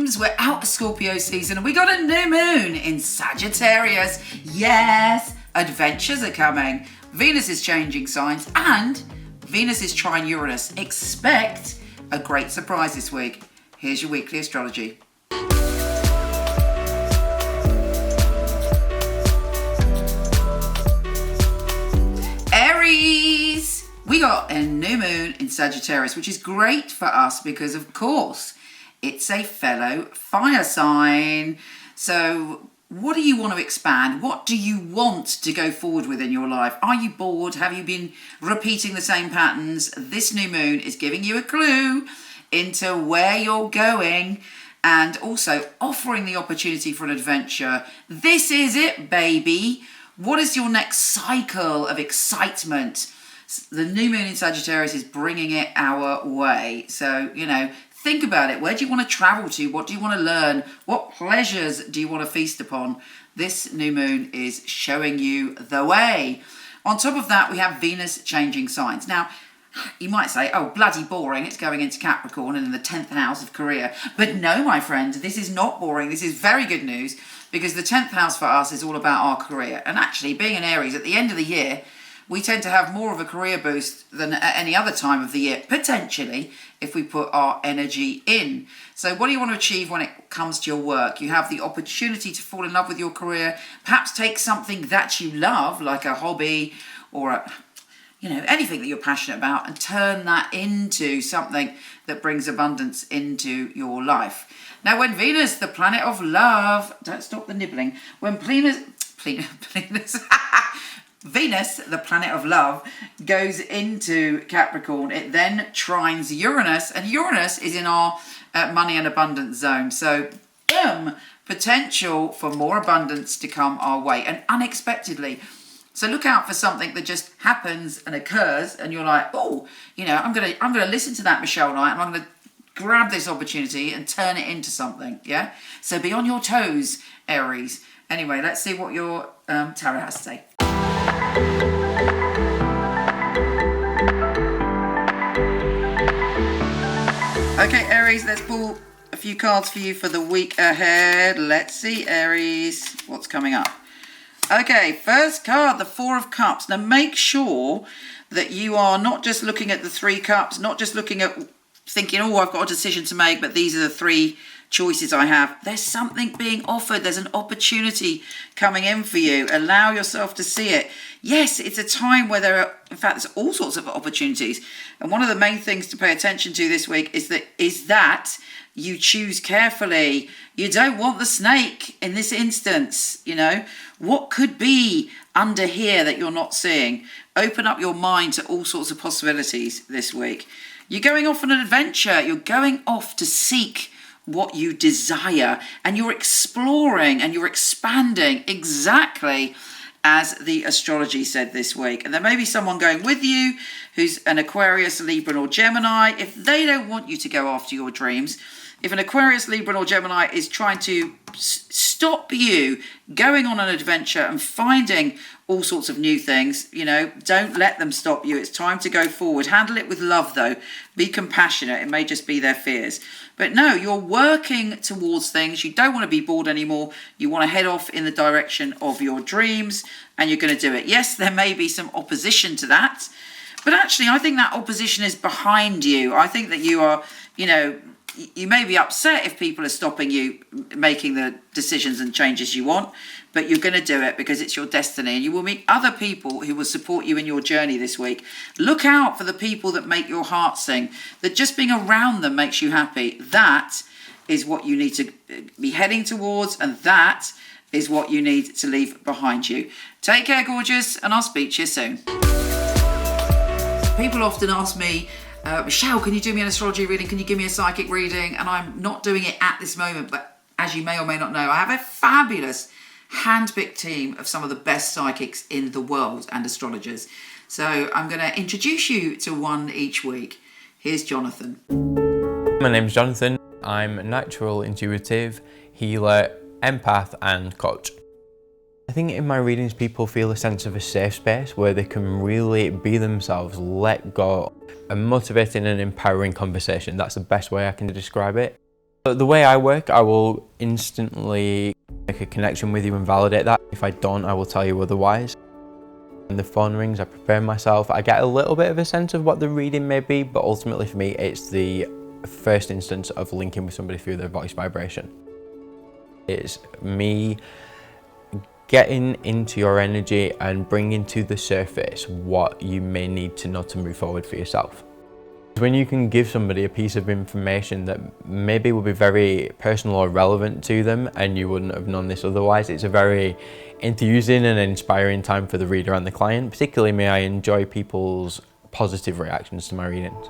dreams. We're out of Scorpio season and we got a new moon in Sagittarius. Yes, adventures are coming. Venus is changing signs and Venus is trine Uranus. Expect a great surprise this week. Here's your weekly astrology. Aries! We got a new moon in Sagittarius, which is great for us because, of course, it's a fellow fire sign. So what do you want to expand? What do you want to go forward with in your life? Are you bored? Have you been repeating the same patterns? This new moon is giving you a clue into where you're going and also offering the opportunity for an adventure. This is it, baby. What is your next cycle of excitement? The new moon in Sagittarius is bringing it our way. So, think about it. Where do you want to travel to? What do you want to learn? What pleasures do you want to feast upon? This new moon is showing you the way. On top of that, we have Venus changing signs. Now, you might say, oh, bloody boring. It's going into Capricorn and in the 10th house of career. But no, my friend, this is not boring. This is very good news because the 10th house for us is all about our career. And actually, being an Aries, at the end of the year, we tend to have more of a career boost than at any other time of the year, potentially, if we put our energy in. So what do you want to achieve when it comes to your work? You have the opportunity to fall in love with your career, perhaps take something that you love, like a hobby or anything that you're passionate about, and turn that into something that brings abundance into your life. Now, when Venus, the planet of love, don't stop the nibbling, when Venus, the planet of love, goes into Capricorn, it then trines Uranus, and Uranus is in our money and abundance zone. So, boom, potential for more abundance to come our way, and unexpectedly. So look out for something that just happens and occurs, and you're like, oh, I'm gonna listen to that Michele Knight, and I'm gonna grab this opportunity and turn it into something. Yeah. So be on your toes, Aries. Anyway, let's see what your tarot has to say. Okay, Aries, let's pull a few cards for you for the week ahead. Let's see, Aries, what's coming up. Okay, first card, the Four of Cups. Now make sure that you are not just looking at the Three Cups, not just looking at thinking, oh, I've got a decision to make, but these are the three choices I have. There's something being offered. There's an opportunity coming in for you. Allow yourself to see it. Yes, it's a time where there's all sorts of opportunities. And one of the main things to pay attention to this week is that you choose carefully. You don't want the snake in this instance. What could be under here that you're not seeing? Open up your mind to all sorts of possibilities this week. You're going off on an adventure. You're going off to seek what you desire, and you're exploring and you're expanding exactly as the astrology said this week. And there may be someone going with you who's an Aquarius, Libra, or Gemini. If they don't want you to go after your dreams, if an Aquarius, Libra, or Gemini is trying to stop you going on an adventure and finding all sorts of new things, don't let them stop you. It's time to go forward. Handle it with love, though. Be compassionate. It may just be their fears. But no, you're working towards things. You don't want to be bored anymore. You want to head off in the direction of your dreams, and you're going to do it. Yes, there may be some opposition to that, but actually, I think that opposition is behind you. I think that you are, you may be upset if people are stopping you making the decisions and changes you want, but you're going to do it because it's your destiny, and you will meet other people who will support you in your journey this week. Look out for the people that make your heart sing, that just being around them makes you happy. That is what you need to be heading towards, and that is what you need to leave behind you. Take care, gorgeous, and I'll speak to you soon. People often ask me, Michele, can you do me an astrology reading? Can you give me a psychic reading? And I'm not doing it at this moment, but as you may or may not know, I have a fabulous hand-picked team of some of the best psychics in the world and astrologers. So I'm going to introduce you to one each week. Here's Jonathan. My name's Jonathan. I'm a natural intuitive, healer, empath and coach. I think in my readings people feel a sense of a safe space where they can really be themselves, let go. A motivating and empowering conversation, that's the best way I can describe it. But the way I work, I will instantly make a connection with you and validate that. If I don't, I will tell you otherwise. When the phone rings, I prepare myself. I get a little bit of a sense of what the reading may be, but ultimately for me, it's the first instance of linking with somebody through their voice vibration. It's me getting into your energy and bringing to the surface what you may need to know to move forward for yourself. When you can give somebody a piece of information that maybe will be very personal or relevant to them and you wouldn't have known this otherwise, it's a very enthusing and inspiring time for the reader and the client. Particularly me, I enjoy people's positive reactions to my readings.